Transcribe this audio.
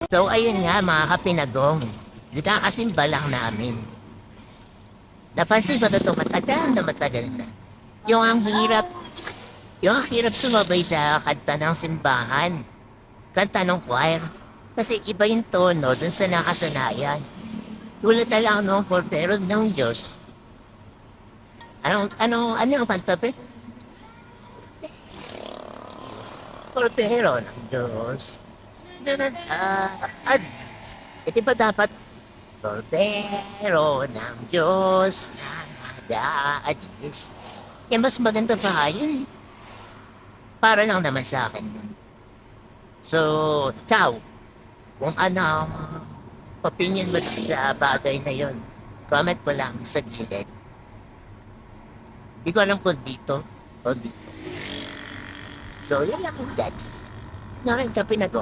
So ayun nga mga kapinagong, nagkakasimba lang namin. Napansin ko na ito matagal na. Yung ang hirap, yung ang hirap sumabay sa kanta ng simbahan, kanta ng choir. Kasi iba yung tono dun sa nakasanayan. Tulad na lang nung portero ng Diyos. Ano ang kanta pa? Portero ng Diyos. Ito ba dapat Cordero ng Diyos na nag-aadis. Mas maganda pa yun. Para lang naman sa akin. So, ikaw, kung ano ang opinion mo sa bagay na yun, comment mo lang sa gilid. Hindi ko alam kung dito o dito. So, yan lang guys. Narin ka pinag